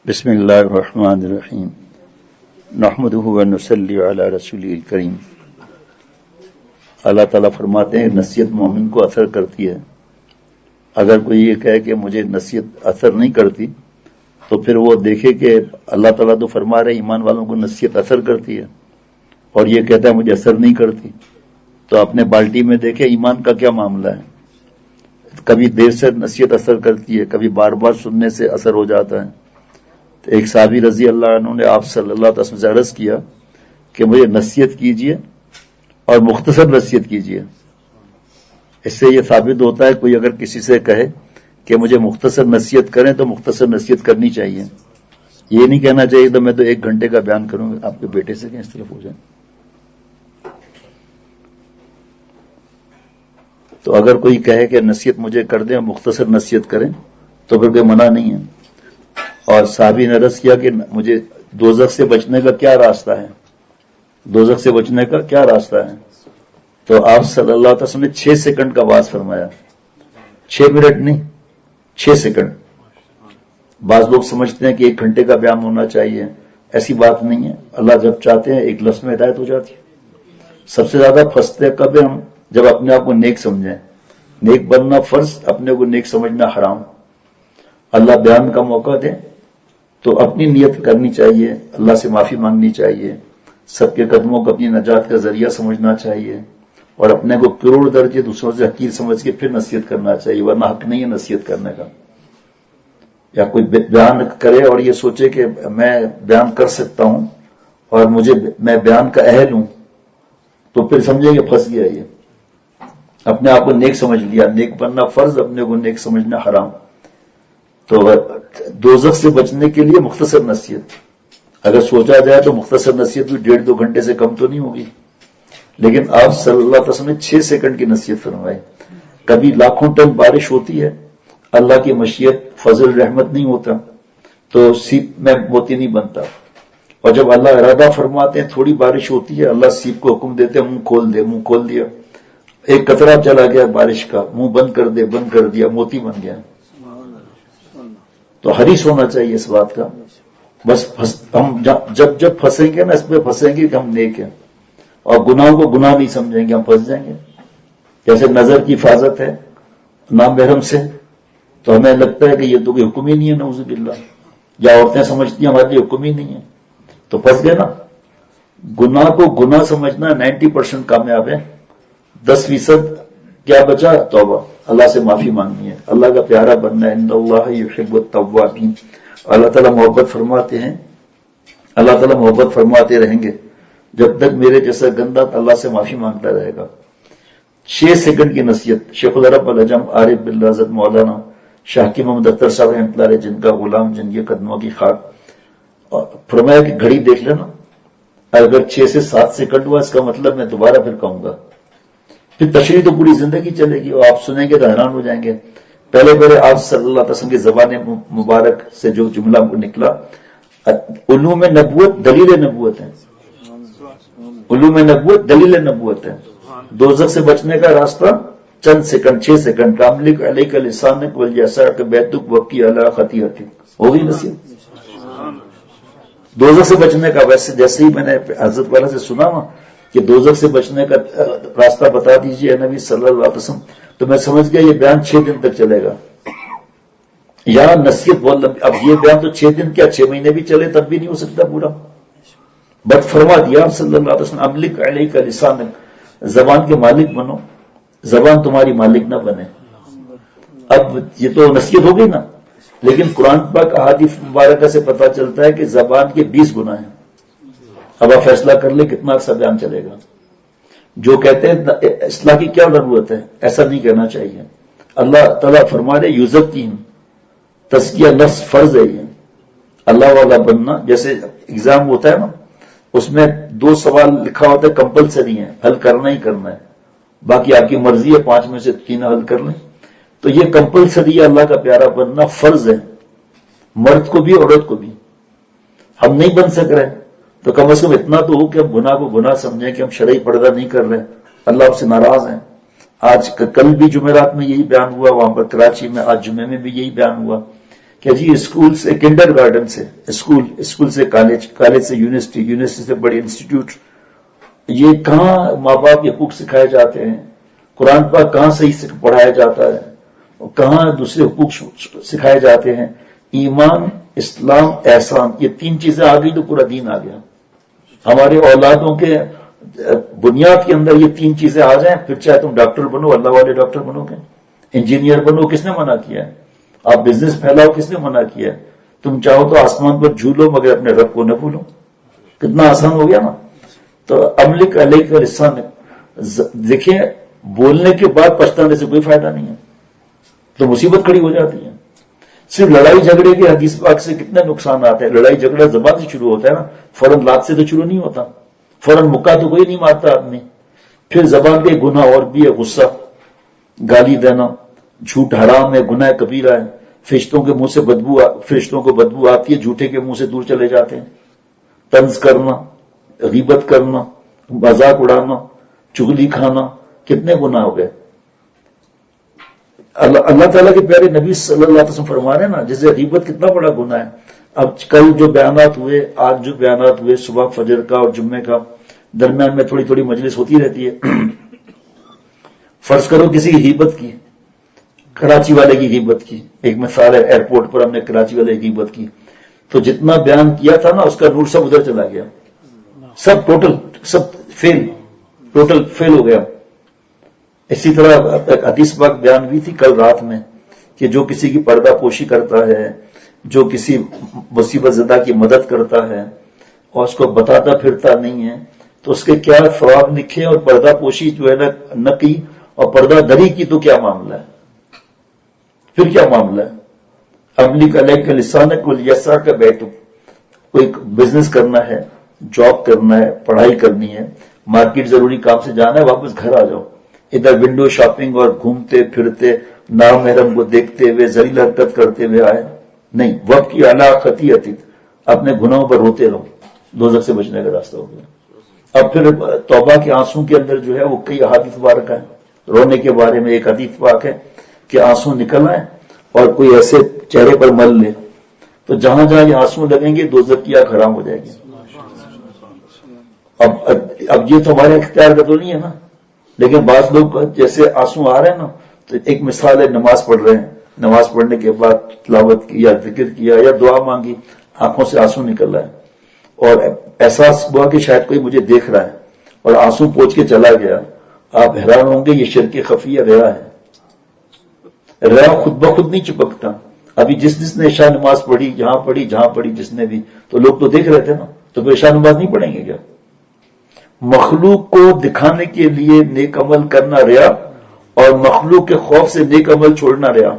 بسم اللہ الرحمن الرحیم نحمدہ ونصلی علی رسولہ الکریم۔ اللہ تعالیٰ فرماتے ہیں نصیحت مومن کو اثر کرتی ہے۔ اگر کوئی یہ کہے کہ مجھے نصیحت اثر نہیں کرتی تو پھر وہ دیکھے کہ اللہ تعالیٰ تو فرما رہے ایمان والوں کو نصیحت اثر کرتی ہے، اور یہ کہتا ہے مجھے اثر نہیں کرتی، تو اپنے بالٹی میں دیکھے ایمان کا کیا معاملہ ہے۔ کبھی دیر سے نصیحت اثر کرتی ہے، کبھی بار بار سننے سے اثر ہو جاتا ہے۔ ایک صحابی رضی اللہ عنہ نے آپ صلی اللہ علیہ وسلم سے عرض کیا کہ مجھے نصیحت کیجئے اور مختصر نصیحت کیجئے۔ اس سے یہ ثابت ہوتا ہے کوئی اگر کسی سے کہے کہ مجھے مختصر نصیحت کریں تو مختصر نصیحت کرنی چاہیے۔ یہ نہیں کہنا چاہیے تو میں تو 1 گھنٹے کا بیان کروں گا، آپ کے بیٹے سے کہیں اس طرف ہو جائیں۔ تو اگر کوئی کہے کہ نصیحت مجھے کر دیں اور مختصر نصیحت کریں تو پھر کوئی منع نہیں ہے۔ اور صحابی نے عرض کیا کہ مجھے دوزخ سے بچنے کا کیا راستہ ہے، دوزخ سے بچنے کا کیا راستہ ہے؟ تو آپ صلی اللہ علیہ وسلم نے 6 سیکنڈ کا واز فرمایا، 6 منٹ نہیں، 6 سیکنڈ۔ بعض لوگ سمجھتے ہیں کہ 1 گھنٹے کا بیان ہونا چاہیے، ایسی بات نہیں ہے۔ اللہ جب چاہتے ہیں 1 لفظ میں ہدایت ہو جاتی ہے۔ سب سے زیادہ پھنستے کب ہم؟ جب اپنے آپ کو نیک سمجھیں۔ نیک بننا فرض، اپنے کو نیک سمجھنا حرام۔ اللہ بیان کا موقع دے تو اپنی نیت کرنی چاہیے، اللہ سے معافی مانگنی چاہیے، سب کے قدموں کو اپنی نجات کا ذریعہ سمجھنا چاہیے، اور اپنے کو کروڑ درجے دوسروں سے حقیر سمجھ کے پھر نصیحت کرنا چاہیے، ورنہ حق نہیں ہے نصیحت کرنے کا۔ یا کوئی بیان کرے اور یہ سوچے کہ میں بیان کر سکتا ہوں اور میں بیان کا اہل ہوں، تو پھر سمجھے کہ پھنس گیا۔ یہ اپنے آپ کو نیک سمجھ لیا، نیک بننا فرض، اپنے کو نیک سمجھنا حرام۔ تو دوزخ سے بچنے کے لیے مختصر نصیحت، اگر سوچا جائے تو مختصر نصیحت بھی 1.5-2 گھنٹے سے کم تو نہیں ہوگی، لیکن آپ صلی اللہ علیہ وسلم نے 6 سیکنڈ کی نصیحت فرمائی۔ کبھی لاکھوں ٹن بارش ہوتی ہے، اللہ کی مشیت فضل رحمت نہیں ہوتا تو سیپ میں موتی نہیں بنتا، اور جب اللہ ارادہ فرماتے ہیں تھوڑی بارش ہوتی ہے، اللہ سیپ کو حکم دیتے ہیں منہ کھول دے، منہ کھول دیا، 1 قطرہ چلا گیا بارش کا، منہ بند کر دے، بند کر دیا، موتی بن گیا۔ تو حریص ہونا چاہیے اس بات کا۔ بس ہم جب پھنسیں گے نا، اس پہ پھنسیں گے کہ ہم نیک ہیں، اور گناہوں کو گناہ نہیں سمجھیں گے، ہم پھنس جائیں گے۔ جیسے نظر کی حفاظت ہے نامحرم سے، تو ہمیں لگتا ہے کہ یہ تو کوئی حکم ہی نہیں ہے، نعوذ باللہ، یا عورتیں سمجھتی ہیں ہمارے لیے حکم ہی نہیں ہے، تو پھنس گئے نا۔ گناہ کو گناہ سمجھنا 90% کامیاب ہے، 10% کیا بچا؟ توبہ، اللہ سے معافی مانگنی ہے، اللہ کا پیارا بننا ہے۔ ان اللہ یحب التوابین، اللہ تعالیٰ محبت فرماتے ہیں، اللہ تعالیٰ محبت فرماتے رہیں گے جب تک میرے جیسا گندہ اللہ سے معافی مانگتا رہے گا۔ 6 سیکنڈ کی نصیحت۔ شیخ العرب العجم عارف باللہ حضرت مولانا شاہ محمد اختر صاحب رحمۃ اللہ علیہ، جن کا غلام، جن کے قدموں کی خاک، فرمایا کہ گھڑی دیکھ لینا، اگر 6 سے 7 سیکنڈ ہوا اس کا مطلب میں دوبارہ پھر کہوں گا، پھر تشریح تو پوری زندگی چلے گی، اور آپ سنیں گے تو حیران ہو جائیں گے۔ پہلے آپ صلی اللہ علیہ وسلم کی زبان مبارک سے جو جملہ نکلا، علوم نبوت دلیل نبوت ہے، علوم نبوت دلیل نبوت ہے۔ دوزخ سے بچنے کا راستہ چند سیکنڈ، 6 سیکنڈ۔ کاملک علیک لسانک ولیسعک بیتک وقی علی خطیئتک، ہو گئی نصیحت دوزخ سے بچنے کا۔ ویسے جیسے ہی میں نے حضرت والا سے سنا نا کہ دوزخ سے بچنے کا راستہ بتا دیجئے نبی صلی اللہ علیہ وسلم، تو میں سمجھ گیا یہ بیان 6 دن تک چلے گا۔ یہاں نصیحت بہت لمبی، اب یہ بیان تو 6 دن کیا 6 مہینے بھی چلے تب بھی نہیں ہو سکتا پورا، بٹ فرما دیا صلی اللہ علیہ وسلم املک علیک لسانک، زبان کے مالک بنو، زبان تمہاری مالک نہ بنے۔ اب یہ تو نصیحت ہو گئی نا، لیکن قرآن پاک احادیث مبارکہ سے پتہ چلتا ہے کہ زبان کے 20 گناہ ہیں۔ اب آپ فیصلہ کر لیں کتنا عرصہ بیان چلے گا۔ جو کہتے ہیں اصلاح کی کیا ضرورت ہے، ایسا نہیں کہنا چاہیے۔ اللہ تعالیٰ فرما رہے یزکیہم، تزکیہ نفس فرض ہے یہ، اللہ والا بننا۔ جیسے ایگزام ہوتا ہے نا، اس میں 2 سوال لکھا ہوتا ہے کمپلسری ہے، حل کرنا ہی کرنا ہے، باقی آپ کی مرضی ہے 5 میں سے 3 حل کر لیں۔ تو یہ کمپلسری ہے، اللہ کا پیارا بننا فرض ہے، مرد کو بھی عورت کو بھی۔ ہم نہیں بن سک رہے تو کم از کم اتنا تو ہو کہ ہم گناہ کو گناہ سمجھیں کہ ہم شرعی پردہ نہیں کر رہے، اللہ آپ سے ناراض ہیں۔ کل بھی جمعرات میں یہی بیان ہوا وہاں پر کراچی میں، آج جمعے میں بھی یہی بیان ہوا کہ جی اسکول سے کنڈر گارڈن سے اسکول سے کالج، کالج سے یونیورسٹی، یونیورسٹی سے بڑے انسٹیٹیوٹ، یہ کہاں ماں باپ کے حقوق سکھائے جاتے ہیں، قرآن پاک کہاں صحیح سے پڑھایا جاتا ہے، اور کہاں دوسرے حقوق سکھائے جاتے ہیں. ایمان، اسلام، احسان، یہ 3 چیزیں آ گئی تو پورا دین آ گیا. ہمارے اولادوں کے بنیاد کے اندر یہ 3 چیزیں آ جائیں، پھر چاہے تم ڈاکٹر بنو، اللہ والے ڈاکٹر بنو گے، انجینئر بنو، کس نے منع کیا ہے؟ آپ بزنس پھیلاؤ، کس نے منع کیا ہے؟ تم چاہو تو آسمان پر جھولو مگر اپنے رب کو نہ بھولو. کتنا آسان ہو گیا نا. تو املک علیہ کا لسان، دیکھیں بولنے کے بعد پچھتانے سے کوئی فائدہ نہیں ہے، تو مصیبت کھڑی ہو جاتی ہے. صرف لڑائی جھگڑے کے حدیث پاک سے کتنے نقصانات ہیں. لڑائی جھگڑا زبان سے شروع ہوتا ہے نا، فوراً لات سے تو شروع نہیں ہوتا، فوراً مکہ تو کوئی نہیں مارتا آدمی. پھر زبان کے گناہ اور بھی ہے، غصہ، گالی دینا، جھوٹ حرام ہے، گناہ کبیرہ ہے. فرشتوں کے منہ سے فرشتوں کو بدبو آتی ہے، جھوٹے کے منہ سے دور چلے جاتے ہیں. طنز کرنا، غیبت کرنا، مذاق اڑانا، چغلی کھانا، کتنے گناہ ہو گئے. اللہ تعالیٰ کے پیارے نبی صلی اللہ علیہ وسلم فرما رہے ہیں نا، جیسے غیبت کتنا بڑا گناہ ہے. اب کل جو بیانات ہوئے، آج جو بیانات ہوئے، صبح فجر کا اور جمعے کا، درمیان میں تھوڑی تھوڑی مجلس ہوتی رہتی ہے. فرض کرو کسی کی غیبت کی، کراچی والے کی غیبت کی، ایک مثال ہے، ایئرپورٹ پر ہم نے کراچی والے کی غیبت کی، تو جتنا بیان کیا تھا نا اس کا نور سب ادھر چلا گیا، سب ٹوٹل فیل ہو گیا. اسی طرح ایک حدیث پاک بیان ہوئی تھی کل رات میں کہ جو کسی کی پردہ پوشی کرتا ہے، جو کسی مصیبت زدہ کی مدد کرتا ہے اور اس کو بتاتا پھرتا نہیں ہے، تو اس کے کیا ثواب لکھے. اور پردہ پوشی جو ہے نہ کی اور پردہ دری کی تو کیا معاملہ ہے، پھر کیا معاملہ ہے. املک علیہ کا لسان یسا کا بیٹو، کوئی بزنس کرنا ہے، جاب کرنا ہے، پڑھائی کرنی ہے، مارکیٹ ضروری کام سے جانا ہے، واپس گھر آ جاؤ. ادھر ونڈو شاپنگ اور گھومتے پھرتے نامحرم کو دیکھتے ہوئے ذلیل حرکت کرتے ہوئے آئے نہیں. وقت کی اعلیٰ خطیئت، اپنے گناہوں پر روتے رہو، دوزخ سے بچنے کا راستہ ہو گیا. اب پھر توبہ کے آنسو کے اندر جو ہے وہ کئی احادیث پاک ہیں. رونے کے بارے میں ایک حدیث پاک ہے کہ آنسو نکل آئے اور کوئی ایسے چہرے پر مل لے تو جہاں جہاں یہ آنسو لگیں گے دوزخ کی آگ حرام ہو جائے گی. اب یہ تو ہمارے اختیار کا تو نہیں ہے نا، لیکن بعض لوگ جیسے آنسو آ رہے ہیں نا، تو ایک مثال ہے، نماز پڑھ رہے ہیں، نماز پڑھنے کے بعد تلاوت کی یا ذکر کیا یا دعا مانگی، آنکھوں سے آنسو نکل رہا ہے اور احساس ہوا کہ شاید کوئی مجھے دیکھ رہا ہے اور آنسو پوچھ کے چلا گیا. آپ حیران ہوں گے، یہ شرک خفیہ ریا ہے. ریا خود بخود نہیں چپکتا. ابھی جس نے عشاء نماز پڑھی، جہاں پڑھی جس نے بھی، تو لوگ تو دیکھ رہے تھے نا، تو پھر عشاء نماز نہیں پڑھیں گے کیا؟ مخلوق کو دکھانے کے لیے نیک عمل کرنا ریا، اور مخلوق کے خوف سے نیک عمل چھوڑنا ریا.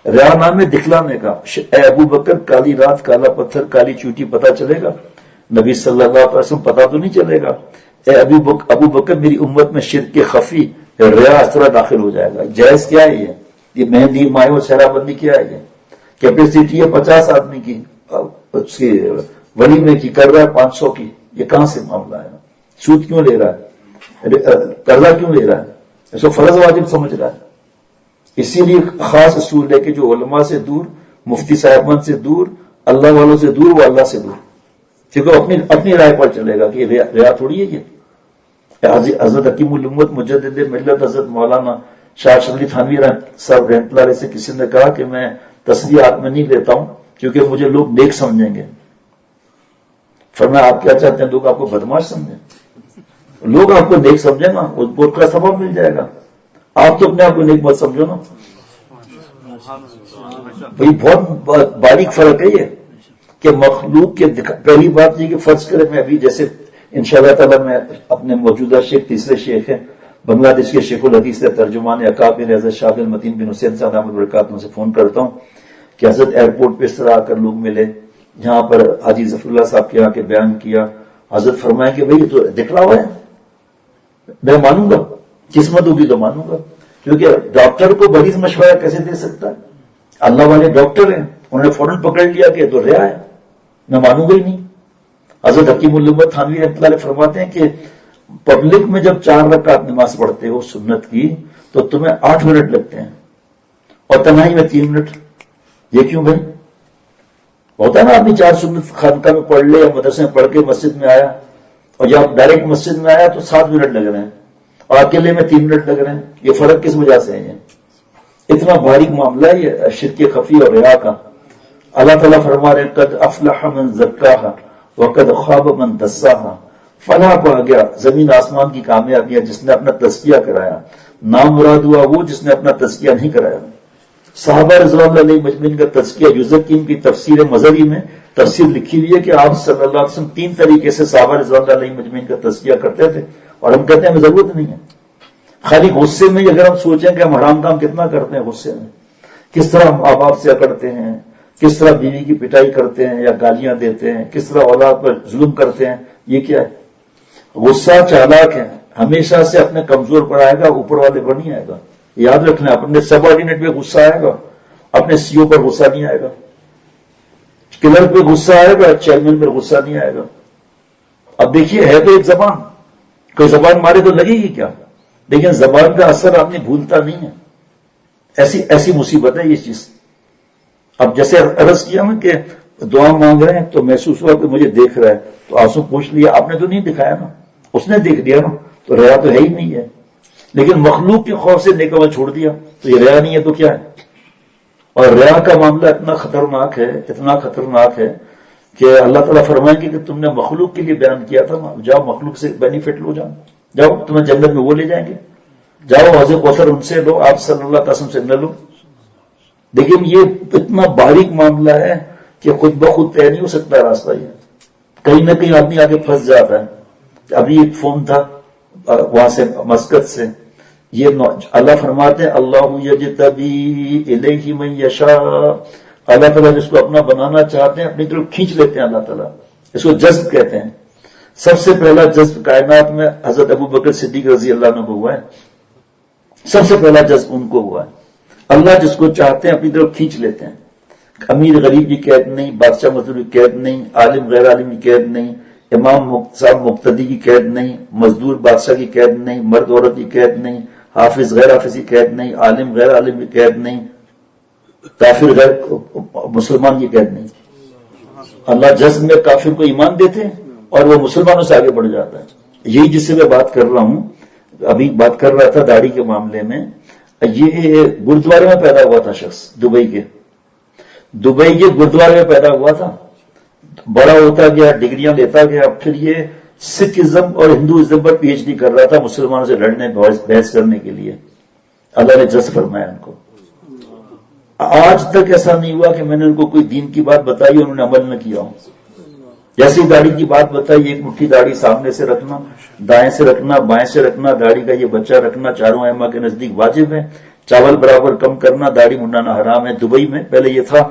ریا نام ہے دکھلانے کا. اے ابو بکر، کالی رات، کالا پتھر، کالی چوٹی پتا چلے گا؟ نبی صلی اللہ علیہ وسلم پتا تو نہیں چلے گا. اے ابو بکر، میری امت میں شرک خفی ریا اس طرح داخل ہو جائے گا. جائز کیا ہے یہ مہندی مائع اور شراب بندی کیا ہے؟ یہ کیپیسٹی ہے 50 آدمی کی، اس کی ولیمے کی کر رہا ہے 500 کی. یہ کہاں سے معاملہ ہے؟ سود کیوں لے رہا ہے؟ قرضہ کیوں لے رہا ہے؟ اس کو فرض واجب سمجھ رہا ہے. اسی لیے خاص اصول ہے کہ جو علماء سے دور، مفتی صاحبان سے دور، اللہ والوں سے دور، وہ اللہ سے دور، کیونکہ اپنی رائے پر چلے گا کہ ریا تھوڑی ہے یہ. حضرت حکیم الامت مجدد ملت حضرت مولانا شاہ اشرف علی تھانوی صاحب رحمۃ اللہ علیہ سے کسی نے کہا کہ میں تصویر ہاتھ میں نہیں لیتا ہوں کیونکہ مجھے لوگ نیک سمجھیں گے. فرمایا آپ کیا چاہتے ہیں؟ لوگ آپ کو بدماش سمجھیں؟ لوگ آپ کو نیک سمجھیں نا، اس بوٹ کا سبب مل جائے گا. آپ تو اپنے آپ کو نیک مت سمجھو نا. بھائی بہت باریک فرق ہے یہ کہ مخلوق کے پہلی بات یہ کہ فرض کرے میں ابھی جیسے انشاءاللہ تعالی میں اپنے موجودہ شیخ، تیسرے شیخ ہیں بنگلہ دیش کے شیخ الحدیث ترجمان اکابر حضرت شاہ عبد المتین بن حسین صاحب احمد برکات سے فون کرتا ہوں کہ حضرت ایئرپورٹ پہ اس طرح آ کر لوگ ملے، جہاں پر حاجی ظفر اللہ صاحب کے آ کے بیان کیا. حضرت فرمائے کہ بھائی یہ تو دکھلا ہوا ہے، میں مانوں گا، قسمت ہوگی تو مانوں گا، کیونکہ ڈاکٹر کو مریض مشورہ کیسے دے سکتا ہے؟ اللہ والے ڈاکٹر ہیں، انہوں نے فوراً پکڑ لیا کہ تو ریا ہے، میں مانوں گا ہی نہیں. حضرت حکیم الامت تھانوی رحمۃ اللہ علیہ فرماتے ہیں کہ پبلک میں جب 4 رکعت نماز پڑھتے ہو سنت کی تو تمہیں 8 منٹ لگتے ہیں اور تنہائی میں 3 منٹ. یہ کیوں بھائی؟ ہوتا ہے نا آدمی 4 سنت خانقاہ میں پڑھ لے یا مدرسے میں پڑھ کے مسجد میں آیا اور جب ڈائریکٹ مسجد میں آیا تو 7 منٹ لگ رہے ہیں اور اکیلے میں 3 منٹ لگ رہے ہیں. یہ فرق کس وجہ سے ہے؟ اتنا باریک معاملہ ہے یہ شرک خفی اور ریا کا. اللہ تعالیٰ فرما رہے قد افلح من زکاہا وقد خاب من دساہا. فلاح پا گیا زمین آسمان کی کامیابی ہے جس نے اپنا تزکیہ کرایا، نام مراد ہوا وہ جس نے اپنا تزکیہ نہیں کرایا. صحابہ رضوان اللہ علیہ مجمعین کا تزکیہ یزکیم کی تفسیر مظہری میں تفسیر لکھی ہوئی ہے کہ آپ صلی اللہ علیہ وسلم 3 طریقے سے صحابہ رضوان اللہ علیہ مجمعین کا تزکیہ کرتے تھے اور ہم کہتے ہیں ہمیں ضرورت نہیں ہے. خالی غصے میں اگر ہم سوچیں کہ ہم حرام کام کتنا کرتے ہیں غصے میں، کس طرح ہم ماں باپ سے اکڑتے ہیں، کس طرح بیوی کی پٹائی کرتے ہیں یا گالیاں دیتے ہیں، کس طرح اولاد پر ظلم کرتے ہیں، یہ کیا ہے؟ غصہ چالاک ہے، ہمیشہ سے اپنے کمزور پر آئے گا، اوپر والے پر نہیں آئے گا. یاد رکھنا اپنے سب آرڈینیٹ پہ غصہ آئے گا، اپنے سی او پر غصہ نہیں آئے گا. کلر پہ غصہ آئے گا، چیئرمین پر غصہ نہیں آئے گا. اب دیکھیے ہے تو ایک زبان، کوئی زبان مارے تو لگے گی کیا؟ لیکن زبان کا اثر آدمی بھولتا نہیں ہے. ایسی مصیبت ہے یہ چیز. اب جیسے عرض کیا نا کہ دعا مانگ رہے ہیں تو محسوس ہوا کہ مجھے دیکھ رہا ہے تو آنسو پوچھ لیا، آپ نے تو نہیں دکھایا نا، اس نے دیکھ لیا نا، تو ریا تو ہے ہی نہیں ہے. لیکن مخلوق کے خوف سے نکاح چھوڑ دیا تو یہ ریا نہیں ہے تو کیا ہے؟ اور ریا کا معاملہ اتنا خطرناک ہے کہ اللہ تعالیٰ فرمائیں گے کہ تم نے مخلوق کے لیے بیان کیا تھا، جاؤ مخلوق سے بینیفٹ لو، جاؤ تمہیں جنت میں وہ لے جائیں گے، جاؤ حوض کوثر ان سے لو، آپ صلی اللہ علیہ وسلم سے نہ لو. لیکن یہ اتنا باریک معاملہ ہے کہ خود بخود طے نہیں ہو سکتا راستہ. یہ کہیں نہ کہیں آدمی آگے پھنس جاتا ہے. ابھی ایک فون تھا وہاں سے مسقط سے، یہ اللہ فرماتے ہیں اللہ یجتبی الیہ من یشاء. اللہ تعالیٰ جس کو اپنا بنانا چاہتے ہیں اپنی طرف کھینچ لیتے ہیں. اللہ تعالیٰ اس کو جذب کہتے ہیں. سب سے پہلا جذب کائنات میں حضرت ابو بکر صدیق رضی اللہ عنہ کو ہوا ہے. سب سے پہلا جذب ان کو ہوا ہے. اللہ جس کو چاہتے ہیں اپنی طرف کھینچ لیتے ہیں. امیر غریب کی قید نہیں، بادشاہ مزدور کی قید نہیں، عالم غیر عالم کی قید نہیں، امام صاحب مقتدی کی قید نہیں، مزدور بادشاہ کی قید نہیں، مرد عورت کی قید نہیں، حافظ غیر حافظ کی قید نہیں، عالم غیر عالم کی قید نہیں، کافر غیر مسلمان کی قید نہیں. اللہ جذب میں کافر کو ایمان دیتے ہیں اور وہ مسلمانوں سے آگے بڑھ جاتا ہے. یہی جس سے میں بات کر رہا ہوں، ابھی بات کر رہا تھا داڑھی کے معاملے میں. یہ گردوارے میں پیدا ہوا تھا شخص، دبئی کے گردوارے میں پیدا ہوا تھا. بڑا ہوتا گیا، ڈگریاں لیتا گیا، پھر یہ سکھ ازم اور ہندوازم پر پی ایچ ڈی کر رہا تھا مسلمانوں سے لڑنے بحث کرنے کے لیے. اللہ نے جذب فرمایا ان کو. آج تک ایسا نہیں ہوا کہ میں نے ان کو کوئی دین کی بات بتائی اور انہوں نے عمل نہ کیا ہوں. جیسی داڑھی کی بات بتائی، ایک مٹھی داڑھی سامنے سے رکھنا، دائیں سے رکھنا، بائیں سے رکھنا، داڑھی کا یہ بچہ رکھنا چاروں ائمہ کے نزدیک واجب ہے. چاول برابر کم کرنا، داڑھی منڈانا حرام ہے. دبئی میں پہلے یہ تھا،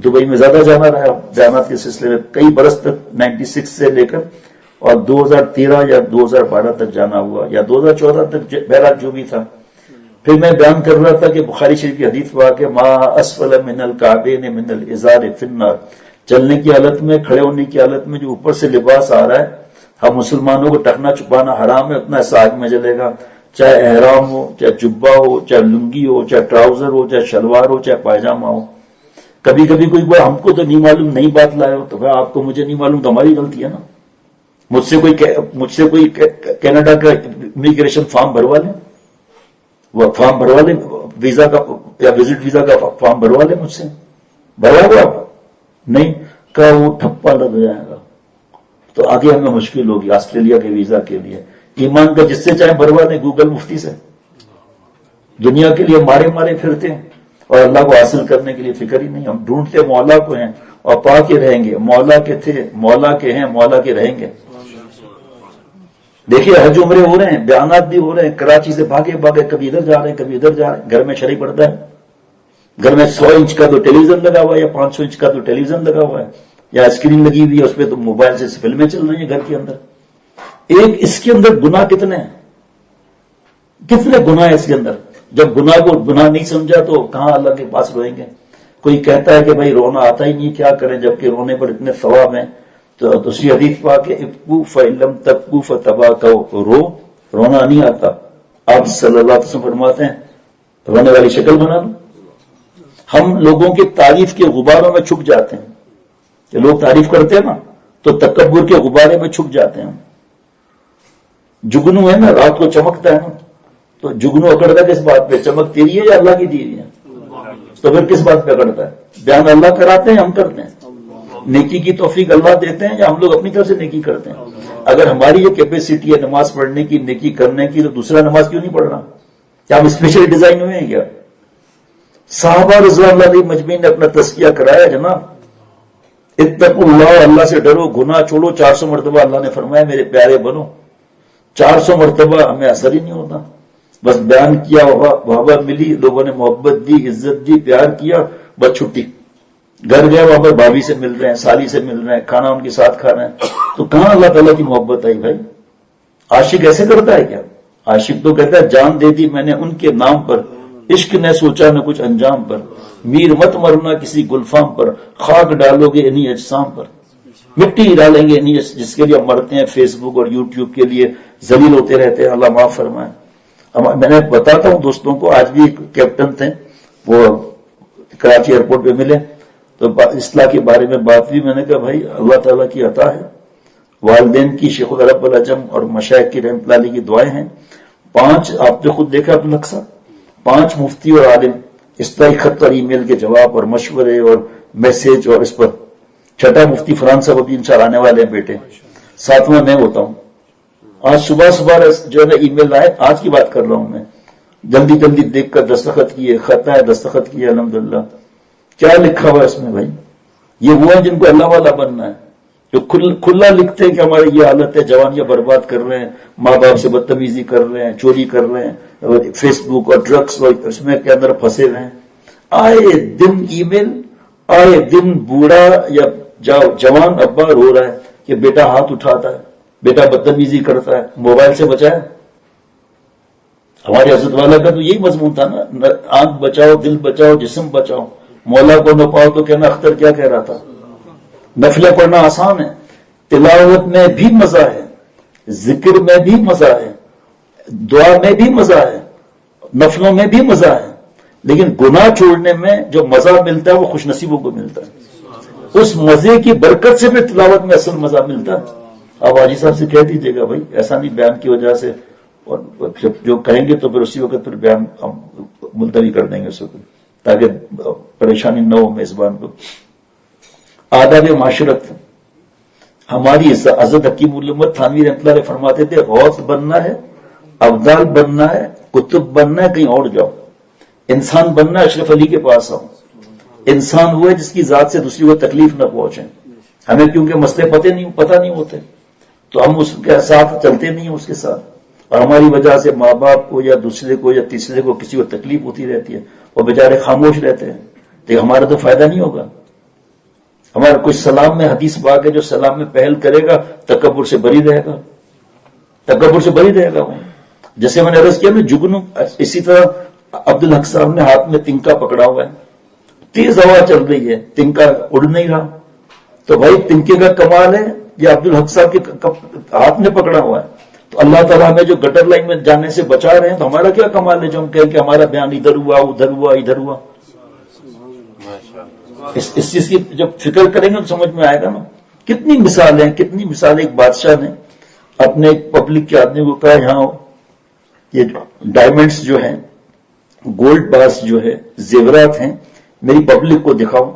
دبئی میں زیادہ جانا رہا بیانات کے سلسلے میں کئی برس تک، 96 سے لے کر اور 2013 یا 2012 تک جانا ہوا یا 2014 تک، بہرحال جو بھی تھا. پھر میں بیان کر رہا تھا کہ بخاری شریف کی حدیث ہوا کہ ما اسفل من الکعبین من الازار فی النار. چلنے کی حالت میں، کھڑے ہونے کی حالت میں جو اوپر سے لباس آ رہا ہے، ہم مسلمانوں کو ٹکنا چھپانا حرام ہے، اتنا ایسا آگ میں جلے گا. چاہے احرام ہو، چاہے جبہ ہو، چاہے لنگی ہو، چاہے ٹراؤزر ہو، چاہے شلوار ہو، چاہے پائجامہ ہو. کبھی کبھی کوئی بول ہم کو تو نہیں معلوم، نہیں بات لائے ہو، تو آپ کو مجھے نہیں معلوم تو ہماری غلطی ہے نا. مجھ سے کوئی کینیڈا کا امیگریشن فارم بھروا لے، وہ فارم بھروا لے، ویزا کا یا وزٹ ویزا کا فارم بھروا لے مجھ سے. بھروا دو آپ نہیں کہا، وہ ٹھپا لگ جائے گا تو آگے ہمیں مشکل ہوگی آسٹریلیا کے ویزا کے لیے. ایمان کا جس سے چاہے بھروا دیں، گوگل مفتی سے. دنیا کے لیے مارے پھرتے ہیں اور اللہ کو حاصل کرنے کے لیے فکر ہی نہیں. ہم ڈھونڈتے مولا کو ہیں اور پا کے رہیں گے. مولا کے تھے، مولا کے ہیں، مولا کے رہیں گے. دیکھیے حج عمرے ہو رہے ہیں، بیانات بھی ہو رہے ہیں، کراچی سے بھاگے کبھی ادھر جا رہے ہیں، کبھی ادھر جا رہے ہیں. گھر میں شرعی پڑتا ہے، گھر میں 100 انچ کا تو ٹیلی ویژن لگا ہوا ہے یا 500 انچ کا تو ٹیلی ویژن لگا ہوا ہے یا اسکرین لگی ہوئی ہے، اس پہ تو موبائل سے فلمیں چل رہی ہیں گھر کے اندر. اس کے اندر گناہ کتنے گناہ ہیں اس کے اندر. جب گناہ کو گناہ نہیں سمجھا تو کہاں اللہ کے پاس روئیں گے. کوئی کہتا ہے کہ بھائی رونا آتا ہی نہیں، کیا کریں، جبکہ رونے پر اتنے ثواب ہیں. تو دوسری حدیث پا کے ابکو فلم تبکو فتبا کو رونا نہیں آتا. آپ صلی اللہ علیہ وسلم فرماتے ہیں رونے والی شکل بنا لو. ہم لوگوں کی تعریف کے غباروں میں چھپ جاتے ہیں. کہ لوگ تعریف کرتے ہیں نا تو تکبر کے غبارے میں چھپ جاتے ہیں. جگنو ہے نا، رات کو چمکتا ہے نا، تو جگنو اکڑتا کس بات پہ؟ چمک تیری ہے یا اللہ کی دی ہے؟ تو پھر کس بات پہ اکڑتا ہے؟ بیان اللہ کراتے ہیں، ہم کرتے ہیں. نیکی کی توفیق اللہ دیتے ہیں یا ہم لوگ اپنی طرف سے نیکی کرتے ہیں؟ اگر ہماری یہ کیپیسٹی ہے نماز پڑھنے کی، نیکی کرنے کی، تو دوسرا نماز کیوں نہیں پڑھ رہا؟ کیا ہم اسپیشل ڈیزائن ہوئے ہیں کیا؟ صحابہ رضوان اللہ علیہ مجمعین نے اپنا تزکیہ کرایا جناب. اتقوا اللہ، اللہ سے ڈرو، گناہ چھوڑو. 400 مرتبہ اللہ نے فرمایا میرے پیارے بنو. 400 مرتبہ ہمیں اثر ہی نہیں ہوتا. بس بیان کیا، واہ ملی، لوگوں نے محبت دی، عزت دی، پیار کیا، بس چھٹی. گھر گئے وہاں پر بھابھی سے مل رہے ہیں، سالی سے مل رہے ہیں، کھانا ان کے ساتھ کھا رہے ہیں. تو کہاں اللہ تعالیٰ کی محبت آئی بھائی؟ عاشق ایسے کرتا ہے کیا؟ عاشق تو کہتا ہے جان دے دی میں نے ان کے نام پر، عشق نے سوچا نہ کچھ انجام پر، میر مت مرنا کسی گلفام پر، خاک ڈالو گے انہی اجسام پر. مٹی ڈالیں گے انہی جس کے لیے ہم مرتے ہیں، فیس بک اور یوٹیوب کے لیے ذلیل ہوتے رہتے ہیں. اللہ معاف فرمائے. میں نے بتاتا ہوں دوستوں کو، آج بھی ایک کیپٹن تھے، وہ کراچی ایئرپورٹ پہ ملے تو اصلاح کے بارے میں بات بھی. میں نے کہا بھائی اللہ تعالیٰ کی عطا ہے، والدین کی شیخ العرب العجم اور مشائخ کی رحمت اللہ علیہ کی دعائیں ہیں. 5 آپ نے خود دیکھا عبد الحق صاحب، 5 مفتی اور عالم، اصلاحی خط اور ای میل کے جواب اور مشورے اور میسج، اور اس پر 6 مفتی فرحان صاحب ابھی انشاءاللہ آنے والے ہیں بیٹے. 7واں میں ہوتا ہوں. آج صبح جو ہے نا ای میل آئے، آج کی بات کر رہا ہوں میں، جلدی جلدی دیکھ کر دستخط کیے، خط آئے، دستخط کیے. الحمدللہ. کیا لکھا ہوا ہے اس میں بھائی؟ یہ وہ ہیں جن کو اللہ والا بننا ہے، جو کھلا لکھتے ہیں کہ ہماری یہ حالت ہے، جوانیاں برباد کر رہے ہیں، ماں باپ سے بدتمیزی کر رہے ہیں، چوری کر رہے ہیں، فیس بک اور ڈرگس اور اس میں کے اندر پھنسے ہوئے ہیں. آئے دن ای میل، آئے دن بوڑھا یا جوان ابا رو رہا ہے کہ بیٹا ہاتھ اٹھاتا ہے، بیٹا بدتمیزی کرتا ہے، موبائل سے بچائے. ہمارے حضرت والا کا تو یہی مضمون تھا نا، آنکھ بچاؤ، دل بچاؤ، جسم بچاؤ. مولا کو نہ پاؤ تو کہنا اختر کیا کہہ رہا تھا. نفلیں پڑھنا آسان ہے، تلاوت میں بھی مزہ ہے، ذکر میں بھی مزہ ہے، دعا میں بھی مزہ ہے، نفلوں میں بھی مزہ ہے. لیکن گناہ چھوڑنے میں جو مزہ ملتا ہے وہ خوش نصیبوں کو ملتا ہے. اس مزے کی برکت سے پھر تلاوت میں اصل مزہ ملتا ہے. اب حاجی صاحب سے کہہ دیجیے گا بھائی ایسا نہیں بیان کی وجہ سے، اور جو کہیں گے تو پھر اسی وقت پھر بیان ہم ملتوی کر دیں گے اس وقت، تاکہ پریشانی نہ ہو میزبان کو. آداب معاشرت. ہماری حضرت حکیم الامت تھانوی رحمۃ اللہ علیہ فرماتے تھے غوث بننا ہے، ابدال بننا ہے، کتب بننا ہے، کہیں اور جاؤ. انسان بننا ہے، اشرف علی کے پاس آؤ. انسان وہ ہے جس کی ذات سے دوسری کو تکلیف نہ پہنچے. ہمیں کیونکہ مسئلے پتہ نہیں ہوتے تو ہم اس کے ساتھ چلتے نہیں ہیں اس کے ساتھ، اور ہماری وجہ سے ماں باپ کو یا دوسرے کو یا تیسرے کو کسی کو تکلیف ہوتی رہتی ہے، وہ بیچارے خاموش رہتے ہیں. تو ہمارا تو فائدہ نہیں ہوگا. ہمارا کچھ سلام میں حدیث پاک ہے، جو سلام میں پہل کرے گا تکبر سے بری رہے گا، تکبر سے بری رہے گا. وہ جیسے میں نے عرض کیا نا جگنو، اسی طرح عبد الحق صاحب نے ہاتھ میں تنکا پکڑا ہوا ہے، تیز ہوا چل رہی ہے، تنکا اڑ نہیں رہا. تو بھائی تنکے کا کمال ہے یا عبد الحق صاحب کے ہاتھ میں پکڑا ہوا ہے؟ تو اللہ تعالیٰ ہمیں جو گٹر لائن میں جانے سے بچا رہے ہیں، تو ہمارا کیا کمال ہے جو ہم کہیں کہ ہمارا بیان ادھر ہوا ادھر ہوا ادھر ہوا. اس چیز کی جب فکر کریں گے تو سمجھ میں آئے گا نا. کتنی مثالیں، کتنی مثالیں. ایک بادشاہ نے اپنے پبلک کے آدمی کو کہا یہاں یہ ڈائمنڈز جو ہیں، گولڈ باس جو ہے، زیورات ہیں، میری پبلک کو دکھاؤ.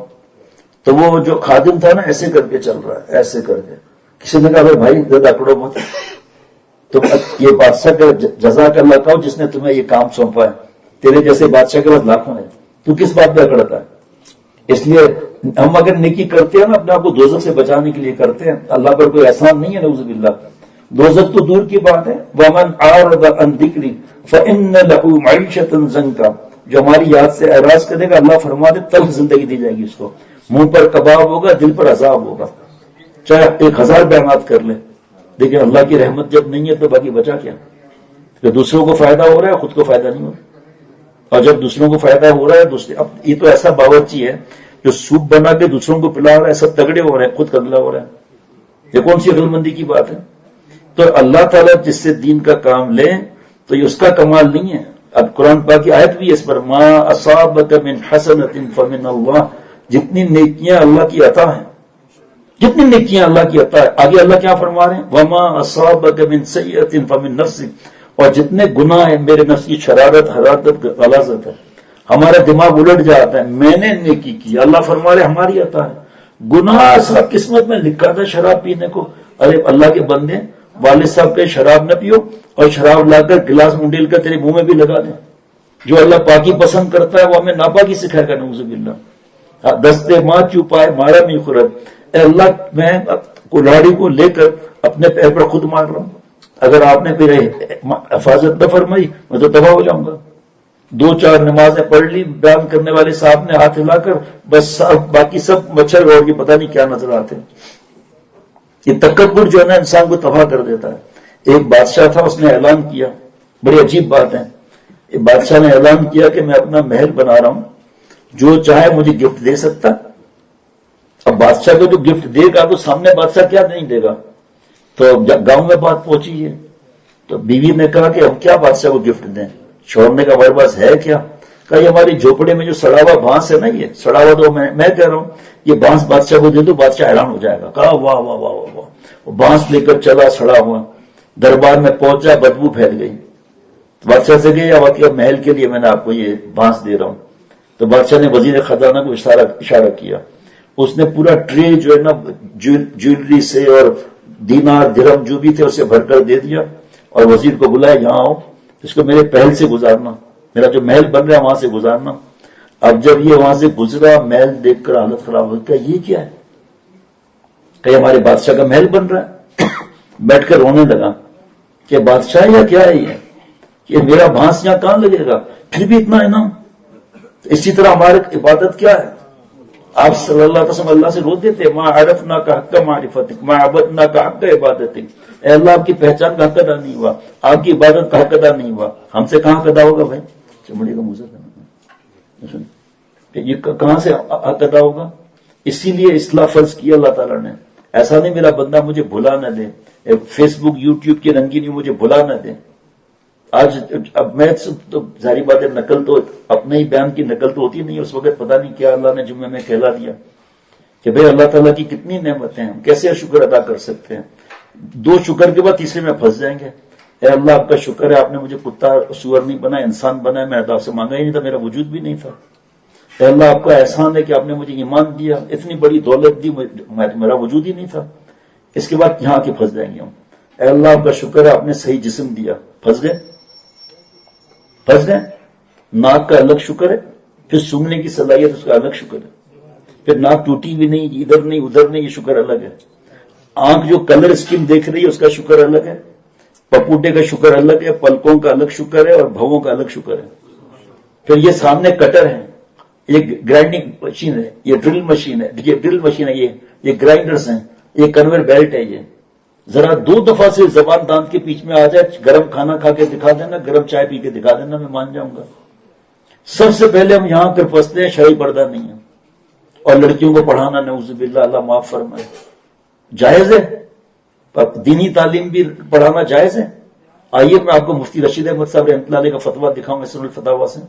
تو وہ جو خادم تھا نا ایسے کر کے چل رہا ہے، ایسے کر کے. کسی نے کہا بھائی زیادہ اکڑو مت. تو یہ بادشاہ کا جزاک اللہ کہو جس نے تمہیں یہ کام سونپا ہے. تیرے جیسے بادشاہ کے پاس لاکھوں ہیں، تو کس بات پہ اکڑتا ہے؟ اس لیے ہم اگر نیکی کرتے ہیں نا اپنے آپ کو دوزخ سے بچانے کے لیے کرتے ہیں. اللہ پر کوئی احسان نہیں ہے نعوذ باللہ. دوزخ تو دور کی بات ہے. وَمَنْ أَعْرَضَ عَنْ ذِكْرِي فَإِنَّ لَهُ مَعِيشَةً ضَنْكًا. جو ہماری یاد سے اعراض کرے گا اللہ فرماتے تلخ زندگی دی جائے گی اس کو. منہ پر کباب ہوگا، دل پر عذاب ہوگا، چاہے 1000 بیانات کر لے. لیکن اللہ کی رحمت جب نہیں ہے تو باقی بچا کیا؟ کہ دوسروں کو فائدہ ہو رہا ہے، خود کو فائدہ نہیں ہو رہا. اور جب دوسروں کو فائدہ ہو رہا ہے دوسرے، اب یہ تو ایسا باورچی ہے جو سوپ بنا کے دوسروں کو پلا رہا ہے، سب تگڑے ہو رہے ہیں، خود کگلا ہو رہا ہے. یہ کون سی عقل مندی کی بات ہے؟ تو اللہ تعالیٰ جس سے دین کا کام لے تو یہ اس کا کمال نہیں ہے. اب قرآن پاک کی آیت بھی اس پر ما اصابک من حسنۃ فمن اللہ. جتنی نیکیاں اللہ کی عطا ہیں، جتنی نیکیاں اللہ کی عطا ہے. آگے اللہ کیا فرما رہے ہیں؟ وما اصابک من سیئۃ فمن نفسک، اور جتنے گناہ ہیں میرے نفس کی شرارت، حرارت، غلاظت ہے. ہمارا دماغ الٹ جاتا ہے، میں نے نیکی کی، اللہ فرما رہے ہماری عطا ہے. گناہ سب قسمت میں لکھا تھا شراب پینے کو. ارے اللہ کے بندے، والد صاحب کہ شراب نہ پیو، اور شراب لا کر گلاس میں ڈیل کر تیرے منہ میں بھی لگا دیں. جو اللہ پاکی پسند کرتا ہے وہ ہمیں ناپاکی سکھائے گا، نعوذ باللہ. دستے ماں چوپائے مارا میں خورد. اے اللہ، میں کلاڑی کو لے کر اپنے پیر پر خود مار رہا ہوں. اگر آپ نے پھر حفاظت نہ فرمائی میں تو تباہ ہو جاؤں گا. 2-4 نمازیں پڑھ لی، بیان کرنے والے صاحب نے ہاتھ ہلا کر بس باقی سب مچھر اور کی پتہ نہیں کیا نظر آتے. یہ تکبر جو ہے نا انسان کو تباہ کر دیتا ہے. ایک بادشاہ تھا، اس نے اعلان کیا، بڑی عجیب بات ہے. بادشاہ نے اعلان کیا کہ میں اپنا محل بنا رہا ہوں، جو چاہے مجھے گفٹ دے سکتا. اب بادشاہ کو جو گفٹ دے گا تو سامنے بادشاہ کیا نہیں دے گا. تو گاؤں میں بات پہنچی ہے تو بیوی نے کہا کہ ہم کیا بادشاہ کو گفٹ دیں. شوہر نے کہا ہمارے پاس ہے کیا؟ کہا یہ ہماری جھوپڑے میں جو سڑا ہوا بانس ہے نا، یہ سڑا ہوا تو میں کہہ رہا ہوں یہ بانس بادشاہ کو دے دو، بادشاہ حیران ہو جائے گا. کہا واہ واہ واہ واہ واہ. وہ بانس لے کر چلا سڑا ہوا، دربار میں پہنچا، بدبو پھیل گئی. بادشاہ سے کہ واقعہ محل کے لیے میں نے آپ کو یہ بانس دے رہا ہوں. تو بادشاہ نے وزیر خزانہ کو اشارہ کیا. اس نے پورا ٹرے جو ہے نا جویلری سے اور دینار درہم جو بھی تھے اسے بھر کر دے دیا، اور وزیر کو بلایا یہاں آؤ، اس کو میرے پہل سے گزارنا، میرا جو محل بن رہا ہے وہاں سے گزارنا. اب جب یہ وہاں سے گزرا، محل دیکھ کر حالت خراب ہو گئی. یہ کیا ہے؟ کہ ہمارے بادشاہ کا محل بن رہا ہے. بیٹھ کر رونے لگا کہ بادشاہ یا کیا ہے یہ، کہ میرا بھانس یہاں کہاں لگے گا، پھر بھی اتنا انعام. اسی طرح ہماری عبادت کیا ہے؟ آپ صلی اللہ علیہ وسلم اللہ سے رو دیتے ما عرفنا کا حق معرفتک ما عبدنا کا حق عبادتک. اے اللہ، آپ کی پہچان کا حق ادا نہیں ہوا، آپ کی عبادت کا حق ادا نہیں ہوا. ہم سے کہاں ادا ہوگا بھائی؟ چمڑی کا موزہ یہ کہاں سے حق ادا ہوگا؟ اسی لیے اصلاح فرض کیا اللہ تعالیٰ نے. ایسا نہیں میرا بندہ مجھے بھلا نہ دے، فیس بک یوٹیوب کی رنگینی مجھے بھلا نہ دے. آج اب میں تو ظاہری بات ہے، نقل تو اپنے ہی بیان کی نقل تو ہوتی نہیں. اس وقت پتہ نہیں کیا اللہ نے جمعے میں کہلا دیا کہ بھئی اللہ تعالیٰ کی کتنی نعمتیں ہیں، ہم کیسے شکر ادا کر سکتے ہیں. 2 شکر کے بعد تیسرے میں پھنس جائیں گے. اے اللہ، آپ کا شکر ہے، آپ نے مجھے کتا سور نہیں بنایا، انسان بنایا. میں نے آپ سے مانگا ہی نہیں تھا، میرا وجود بھی نہیں تھا. اے اللہ، آپ کا احسان ہے کہ آپ نے مجھے ایمان دیا، اتنی بڑی دولت دی، میرا وجود ہی نہیں تھا. اس کے بعد یہاں کے پھنس جائیں گے ہم. اے اللہ، آپ کا شکر ہے، آپ نے صحیح جسم دیا. پھنس گئے. ناک کا الگ شکر ہے، پھر سننے کی صلاحیت اس کا الگ شکر ہے. پھر ناک ٹوٹی بھی نہیں، ادھر نہیں ادھر نہیں، یہ شکر الگ ہے. آنکھ جو کلر اسکیم دیکھ رہی ہے اس کا شکر الگ ہے. پپوٹے کا شکر الگ ہے، پلکوں کا الگ شکر ہے، اور بھووں کا الگ شکر ہے. پھر یہ سامنے کٹر ہے، یہ گرائنڈنگ مشین ہے، یہ ڈرل مشین ہے، یہ ڈرل مشین ہے، یہ گرائنڈرز ہیں، یہ کنویئر بیلٹ ہے. یہ ذرا 2 دفعہ سے زبان دانت کے بیچ میں آ جائے، گرم کھانا کھا کے دکھا دینا، گرم چائے پی کے دکھا دینا، میں مان جاؤں گا. سب سے پہلے ہم یہاں پھر پھنستے ہیں شرعی پردہ نہیں ہے، اور لڑکیوں کو پڑھانا نعوذ باللہ، اللہ معاف فرمائے. جائز ہے دینی تعلیم بھی پڑھانا، جائز ہے. آئیے میں آپ کو مفتی رشید احمد صاحب رحمۃ اللہ علیہ کا فتویٰ دکھاؤں اسر الفتاویٰ سے.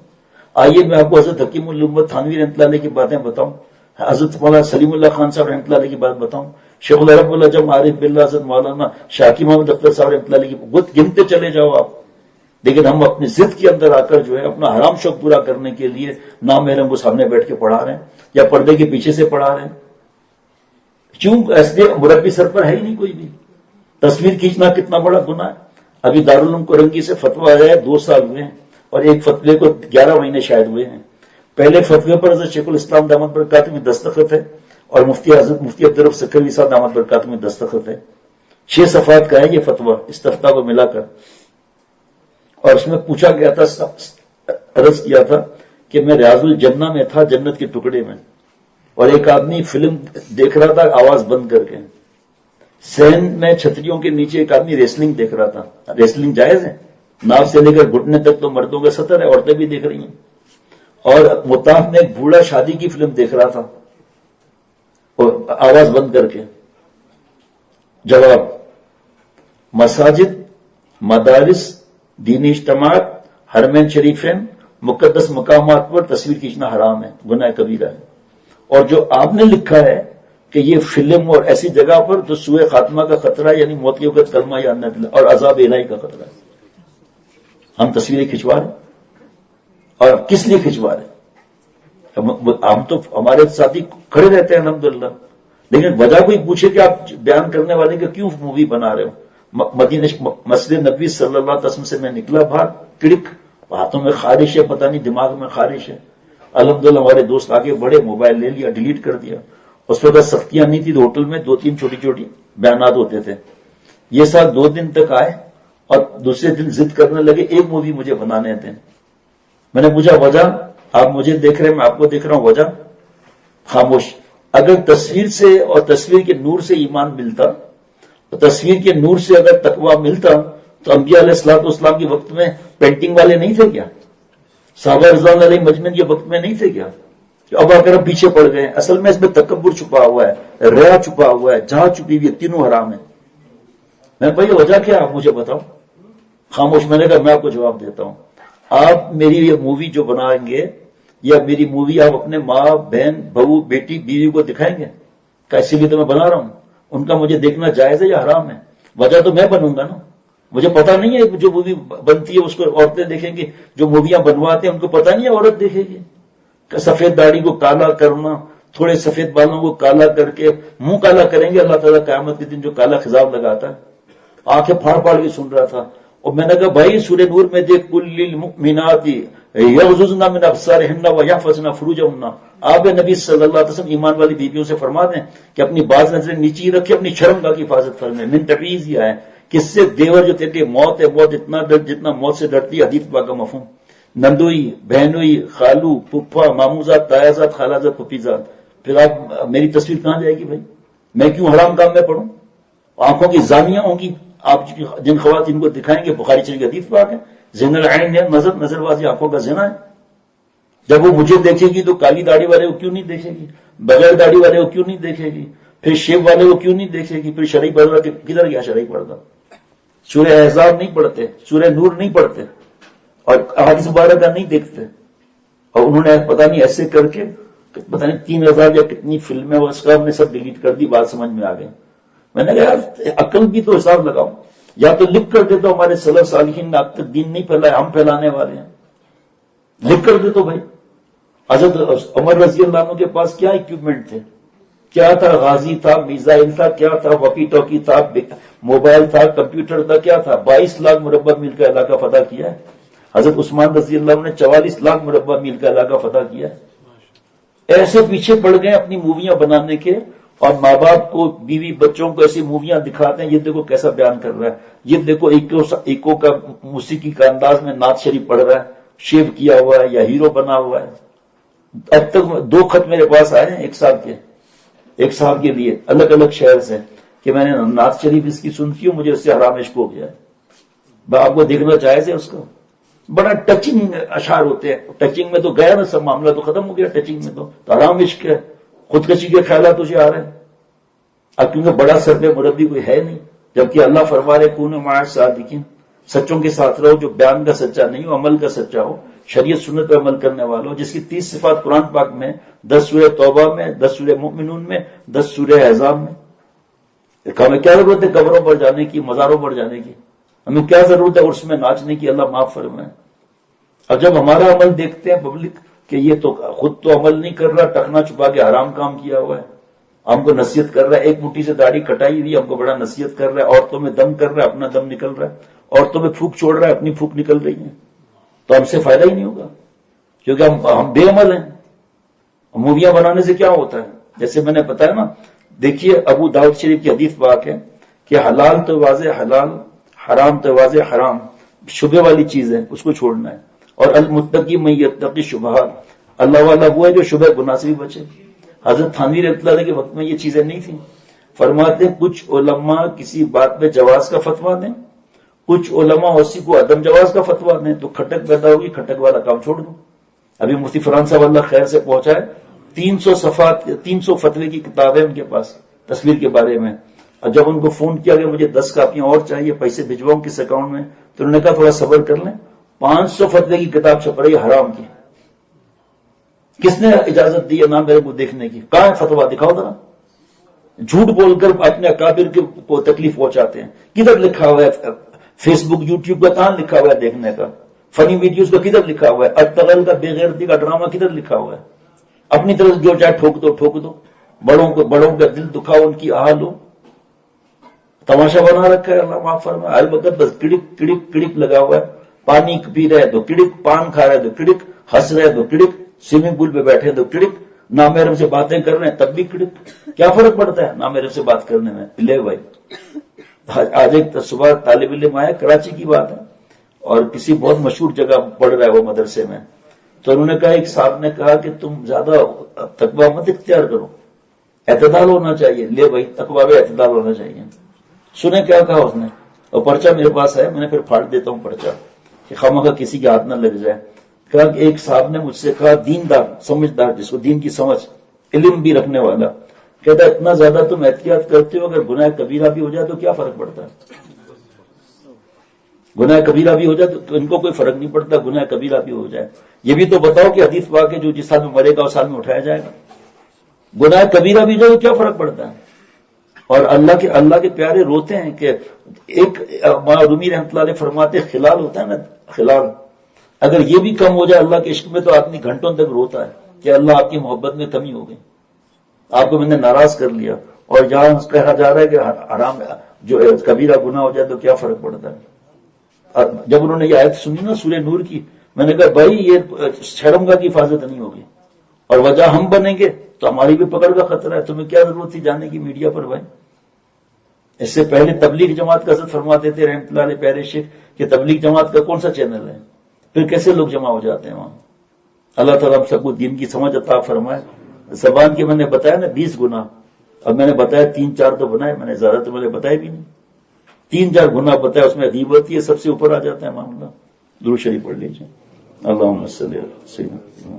آئیے میں آپ کو حضرت حکیم الامت تھانوی رحمۃ اللہ علیہ کی باتیں بتاؤں، حضرت مولانا سلیم اللہ خان صاحب رحمۃ اللہ علیہ کی بات بتاؤں، شیخ العرب العجم عارف باللہ حضرت مولانا شاکی محمد اختر صاحب رحمۃ اللہ علیہ کی بات گنتے چلے جاؤ آپ. لیکن ہم اپنی ضد کے اندر آ کر جو ہے اپنا حرام شوق پورا کرنے کے لیے نامحرم کو سامنے بیٹھ کے پڑھا رہے ہیں، یا پردے کے پیچھے سے پڑھا رہے ہیں. کیوں؟ اس لیے مربی سر پر ہے ہی نہیں کوئی بھی. تصویر کھینچنا کتنا بڑا گناہ ہے. ابھی دارالعلوم کرنگی سے فتویٰ آیا ہے، 2 سال ہوئے ہیں، اور ایک فتوے کو 11 مہینے شاید ہوئے ہیں. پہلے فتوے پر حضرت شیخ الاسلام دامت برکاتہ میں دستخط ہے، اور حضرت مفتی عبدالرؤف سکھروی صاحب دامت برکاتہ میں دستخط ہے. 6 صفحات کا ہے یہ فتویٰ استفتاء کو ملا کر. اور اس میں پوچھا گیا تھا، عرض کیا تھا کہ میں ریاض الجنہ میں تھا، جنت کے ٹکڑے میں، اور ایک آدمی فلم دیکھ رہا تھا آواز بند کر کے. سین میں چھتریوں کے نیچے ایک آدمی ریسلنگ دیکھ رہا تھا. ریسلنگ جائز ہے، ناف سے لے کر گھٹنے تک تو مردوں کا سطر ہے، عورتیں بھی دیکھ رہی ہیں. اور مطاف میں ایک بوڑھا شادی کی فلم دیکھ رہا تھا اور آواز بند کر کے. جواب: مساجد، مدارس، دینی اجتماعات، حرمین شریفین، مقدس مقامات پر تصویر کھینچنا حرام ہے، گناہ کبیرہ ہے. اور جو آپ نے لکھا ہے کہ یہ فلم اور ایسی جگہ پر تو سوء خاتمہ کا خطرہ ہے، یعنی موت کے وقت کلمہ یاد نہ دلا، اور عذاب الہی کا خطرہ ہے. ہم تصویریں کھنچوا رہے ہیں، اور کس لیے کھنچوا رہے ہیں؟ ہم تو ہمارے ساتھی کھڑے رہتے ہیں الحمدللہ، لیکن وجہ کوئی پوچھے کہ آپ بیان کرنے والے کہ کیوں مووی بنا رہے ہو؟ مدینہ مسجد نبوی صلی اللہ علیہ وسلم سے میں نکلا باہر، کڑک ہاتھوں میں خارش ہے، پتہ نہیں دماغ میں خارش ہے. الحمدللہ ہمارے دوست آگے بڑے، موبائل لے لیا، ڈیلیٹ کر دیا. اس وقت سختیاں نہیں تھی تو ہوٹل میں 2-3 چھوٹی چھوٹی بیانات ہوتے تھے. یہ سال 2 دن تک آئے اور دوسرے دن ضد کرنے لگے ایک مووی مجھے بنانے تھے. میں نے پوچھا وجہ؟ آپ مجھے دیکھ رہے ہیں، میں آپ کو دیکھ رہا ہوں، وجہ؟ خاموش. اگر تصویر سے اور تصویر کے نور سے ایمان ملتا، تصویر کے نور سے اگر تقویٰ ملتا تو انبیاء علیہ الصلوۃ والسلام کے وقت میں پینٹنگ والے نہیں تھے کیا؟ صحابہ رضوان علیہ مجمعین کے وقت میں نہیں تھے کیا؟ اب آ کر پیچھے پڑ گئے. اصل میں اس میں تکبر چھپا ہوا ہے، ریا چھپا ہوا ہے، جہاں چھپی ہوئی ہے، تینوں حرام ہے. میں بھائی وجہ کیا آپ مجھے بتاؤ. خاموش. میں نے کہا میں آپ کو جواب دیتا ہوں. آپ میری یہ مووی جو بنائیں گے، یا میری مووی آپ اپنے ماں، بہن، بہو، بیٹی، بیوی کو دکھائیں گے؟ کیسے بھی تو میں بنا رہا ہوں. ان کا مجھے دیکھنا جائز ہے یا حرام ہے؟ وجہ تو میں بنوں گا نا. مجھے پتا نہیں ہے جو مووی بنتی ہے اس کو عورتیں دیکھیں گی، جو موویاں بنواتے ہیں ان کو پتا نہیں ہے عورت دیکھے گی. سفید داڑھی کو کالا کرنا، تھوڑے سفید بالوں کو کالا کر کے منہ کالا کریں گے اللہ تعالیٰ قیامت کے دن. جو کالا خضاب لگاتا ہے، آنکھیں پھاڑ پھاڑ کے سن رہا تھا. اور میں نے کہا بھائی سورہ نور میں دیکھ کل للمؤمنات یغضضن من ابصارهن ويحفظن فروجهن. آپ نبی صلی اللہ علیہ وسلم ایمان والی بیویوں سے فرما دیں کہ اپنی بعض نظریں نیچی رکھے، اپنی شرمگاہ کی حفاظت فرمائیں. من تبعیض یہ ہے کہ اس سے دیور جو تیرے موت ہے، موت اتنا ڈر جتنا موت سے ڈرتی ہے. حدیث پاک کا مفہوم نندوئی، بہنوئی، خالو، پھپھا، ماموزاد، تایازاد، خالازاد، پھپھیزاد. پھر آپ میری تصویر کہاں جائے گی بھائی؟ میں کیوں حرام کام میں پڑھوں؟ آنکھوں کی زانیاں ہوں گی. آپ جن خواتین کو دکھائیں گے، بخاری شریف کی حدیث پاک ہے، زنا العین ہے، نظر بازی آنکھوں کا زنا ہے. جب وہ مجھے دیکھے گی تو کالی داڑھی والے کو کیوں نہیں دیکھے گی؟ بغیر داڑھی والے کو کیوں نہیں دیکھے گی؟ پھر شیب والے کو کیوں نہیں دیکھے گی؟ پھر شرعی پردہ کدھر گیا شرعی پردہ؟ سورہ احزاب نہیں پڑھتے، سورہ نور نہیں پڑھتے، اور احادیث مبارکہ نہیں دیکھتے. اور انہوں نے پتہ نہیں ایسے کر کے پتہ نہیں 3000 یا کتنی فلمیں اس کا ہم نے سب ڈیلیٹ کر دی. بات سمجھ میں آ گئی. میں نے کہا یار عقل بھی تو حساب لگاؤ. یا تو لکھ کر دے تو ہمارے سلف صالحین نے اب تک دین نہیں پھیلایا، ہم پھیلانے والے ہیں. لکھ کر دے تو بھائی. حضرت عمر رضی اللہ عنہ کے پاس کیا اکوپمنٹ تھے؟ کیا تھا؟ غازی تھا، میزائل تھا، کیا تھا؟ وکی ٹوکی تھا، موبائل تھا، کمپیوٹر تھا، کیا تھا؟ 22 لاکھ مربع میل کا علاقہ فتح کیا ہے. حضرت عثمان رضی اللہ عنہ نے 44 لاکھ مربع میل کا علاقہ فتح کیا ہے. ایسے پیچھے پڑ گئے اپنی موویاں بنانے کے، اور ماں باپ کو، بیوی بچوں کو ایسی موویاں دکھاتے ہیں. یہ دیکھو کیسا بیان کر رہا ہے، یہ دیکھو ایکو کا موسیقی کا انداز میں نعت شریف پڑھ رہا ہے، شیو کیا ہوا ہے یا ہیرو بنا ہوا ہے. اب تک 2 خط میرے پاس آئے ہیں ایک سال کے لیے الگ الگ شہر سے کہ میں نے نعت شریف اس کی سنتی ہوں، مجھے اس سے حرام عشق ہو گیا ہے. آپ کو دیکھنا جائز ہے اس کو. بڑا ٹچنگ اشعار ہوتے ہیں. ٹچنگ میں تو گیا نا، سب معاملہ تو ختم ہو گیا. ٹچنگ میں تو حرام عشق ہے، خودکشی کے خیالات تجھے آ رہے ہیں. اب کیونکہ بڑا سر پہ مربی کوئی ہے نہیں، جبکہ اللہ فرما رہے کون مع الصادقین، سچوں کے ساتھ رہو، جو بیان کا سچا نہیں ہو، عمل کا سچا ہو، شریعت سنت پر عمل کرنے والا ہو. جس کی 30 صفات قرآن پاک میں، 10 سورہ توبہ میں، 10 سورہ مومنون میں، 10 سورہ احزاب میں. ہمیں کیا ضرورت ہے قبروں پر جانے کی، مزاروں پر جانے کی؟ ہمیں کیا ضرورت ہے اس میں ناچنے کی؟ اللہ معاف فرمائے. اب جب ہمارا عمل دیکھتے ہیں پبلک کہ یہ تو خود تو عمل نہیں کر رہا، ٹکنا چھپا کے حرام کام کیا ہوا ہے، ہم کو نصیحت کر رہا ہے، ایک مٹھی سے داڑھی کٹائی ہوئی، ہم کو بڑا نصیحت کر رہا ہے، عورتوں میں دم کر رہا ہے، اپنا دم نکل رہا ہے، عورتوں میں پھونک چھوڑ رہا ہے، اپنی پھونک نکل رہی ہے، تو ہم سے فائدہ ہی نہیں ہوگا کیونکہ ہم بے عمل ہیں. موویاں بنانے سے کیا ہوتا ہے؟ جیسے میں نے بتایا نا، دیکھیے ابو داؤد شریف کی حدیث پاک ہے کہ حلال تو واضح حلال، حرام تو واضح حرام، شبہ والی چیز ہے اس کو چھوڑنا ہے. اور المتقی من یتقی شبہات، اللہ والا وہ ہے جو شبہ گناہ سے بھی بچے. حضرت تھانوی رحمۃ اللہ علیہ کے وقت میں یہ چیزیں نہیں تھیں. فرماتے ہیں کچھ علماء کسی بات میں جواز کا فتویٰ دیں، کچھ علماء اسی کو عدم جواز کا فتویٰ دیں، تو کھٹک پیدا ہوگی، کھٹک والا کام چھوڑ دو. ابھی مفتی فرحان صاحب اللہ خیر سے پہنچا ہے، 300 صفحات 300 فتوے کی کتاب ہے ان کے پاس تصویر کے بارے میں. اور جب ان کو فون کیا کہ مجھے 10 کاپیاں اور چاہیے، پیسے بھجواؤں کس اکاؤنٹ میں، تو انہوں نے کہا تھوڑا صبر کر لیں، 500 فتوے کی کتاب چھپ رہی ہے حرام کی. کس نے اجازت دی ہے نہ میرے کو دیکھنے کی؟ کہاں ہے فتوا؟ دکھاؤ ذرا. جھوٹ بول کر اپنے اکابر کو تکلیف پہنچاتے ہیں. کدھر لکھا ہوا ہے فیس بک یوٹیوب کا کہاں لکھا ہوا ہے دیکھنے کا؟ فنی ویڈیوز کا کدھر لکھا ہوا ہے؟ ارطغرل کا بے غیرتی کا ڈرامہ کدھر لکھا ہوا ہے؟ اپنی طرف جو چاہے ٹھوک دو. بڑوں کا دل دکھاؤ، ان کی آہ لو. تماشا بنا رکھا ہے اللہ معاف فرمائے. ہر وقت بس کڑک کڑک کڑک لگا ہوا ہے. پانی پی رہے تو کڑک، پان کھا رہے تو کڑک، ہنس رہے تو کڑک، سوئمنگ پول پہ بیٹھے تو کڑک، نامحرم سے باتیں کر رہے ہیں تب بھی کڑک. کیا فرق پڑتا ہے نامحرم سے بات کرنے میں؟ لے بھائی، آج ایک صبح طالب علم آیا، کراچی کی بات ہے، اور کسی بہت مشہور جگہ پڑھ رہا ہے وہ مدرسے میں. تو انہوں نے کہا، ایک صاحب نے کہا کہ تم زیادہ تقویٰ مت اختیار کرو، اعتدال ہونا چاہیے. لے بھائی، تقویٰ میں اعتدال ہونا چاہیے. سنیں کیا کہا اس نے، اور پرچہ میرے پاس ہے، میں نے پھر پھاڑ دیتا ہوں پرچہ کہ خواہ کسی کے ہاتھ نہ لگ جائے. کہا کہ ایک صاحب نے مجھ سے کہا، دیندار سمجھدار، جس کو دین کی سمجھ، علم بھی رکھنے والا، کہتا اتنا زیادہ تم احتیاط کرتے ہو، اگر گناہ کبیرہ بھی ہو جائے تو کیا فرق پڑتا ہے؟ گناہ کبیرہ بھی ہو جائے تو ان کو کوئی فرق نہیں پڑتا، گناہ کبیرہ بھی ہو جائے. یہ بھی تو بتاؤ کہ حدیث پاک ہے جو جس سال میں مرے گا اس سال میں اٹھایا جائے گا. گناہ کبیرہ بھی جو ہے کیا فرق پڑتا ہے؟ اور اللہ کے پیارے روتے ہیں کہ ایک رومی رحمۃ اللہ علیہ فرماتے، خلال ہوتا ہے نا، خلال، اگر یہ بھی کم ہو جائے اللہ کے عشق میں تو آدمی گھنٹوں تک روتا ہے کہ اللہ آپ کی محبت میں کمی ہو گئی، آپ کو میں نے ناراض کر لیا. اور جہاں کہا جا رہا ہے کہ حرام جو کبیرہ گناہ ہو جائے تو کیا فرق پڑتا ہے؟ جب انہوں نے یہ آیت سنی نا سورہ نور کی، میں نے کہا بھائی یہ شرمگاہ کی حفاظت نہیں ہوگی، اور وجہ ہم بنیں گے تو ہماری بھی پکڑ کا خطرہ ہے. تمہیں کیا ضرورت تھی جانے کی میڈیا پر بھائی؟ اس سے پہلے تبلیغ جماعت کا حضرت فرماتے تھے رحمۃ اللہ علیہ پیارے شیخ کہ تبلیغ جماعت کا کون سا چینل ہے؟ پھر کیسے لوگ جمع ہو جاتے ہیں وہاں؟ اللہ تعالیٰ ہم سب کو دین کی سمجھ عطا فرمائے. زبان کے میں نے بتایا نا 20 گناہ، اب میں نے بتایا 3-4 تو بنائے، میں نے زیادہ تو میں نے بتایا بھی نہیں. 3-4 گناہ بتایا، اس میں غیبت یہ سب سے اوپر آ جاتا ہے معاملہ. درود شریف پڑھ لیجیے. اللہم صلی علی سیدنا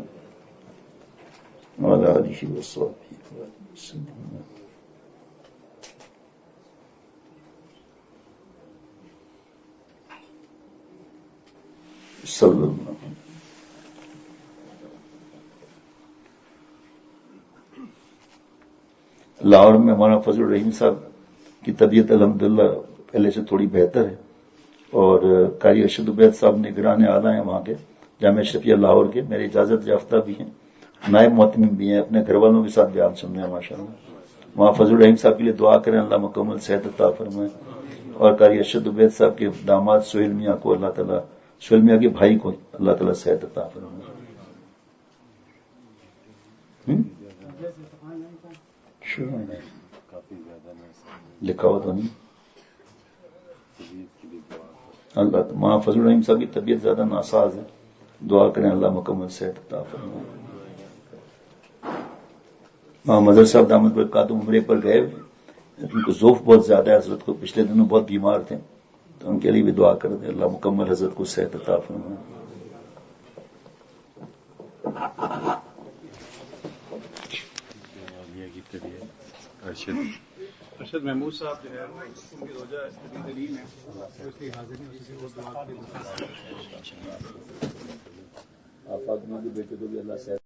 وعلی آلہ وصحبہ وسلم. صلی اللہ علیہ. لاہور میں مولانا فضل الرحیم صاحب کی طبیعت الحمدللہ پہلے سے تھوڑی بہتر ہے، اور قاری ارشد عبید صاحب نگران اعلیٰ ہیں وہاں کے جامعہ شفیع لاہور کے، میرے اجازت یافتہ بھی ہیں، نائب محتمم بھی ہیں، اپنے گھر والوں کے ساتھ بیان سننے ہیں ماشاءاللہ. وہاں فضل الرحیم صاحب کے لیے دعا کریں، اللہ مکمل صحت عطا فرمائے. اور قاری ارشد عبید صاحب کے داماد سہیل میاں کو اللہ تعالیٰ، سہیل میاں کے بھائی کو اللہ تعالیٰ صحت عطا فرمائے. لکھا ہوا تو نہیں. اللہ ماں فضل الرحیم صاحب کی طبیعت زیادہ ناساز ہے، دعا کریں اللہ مکمل صحت عطا فرمائے. ماں مظہر صاحب دامت برکاتہم عمرے پر گئے، ان کو ذوف بہت زیادہ ہے، حضرت کو پچھلے دنوں بہت بیمار تھے، تو ان کے لیے بھی دعا کر دیں اللہ مکمل حضرت کو صحت عطا فرمائے. ارشد محمود صاحب جو ہے ان کی روزہ دلیل ہے، اس کی حاضری آپ فاطمہ کے بیٹے کو بھی اللہ صحت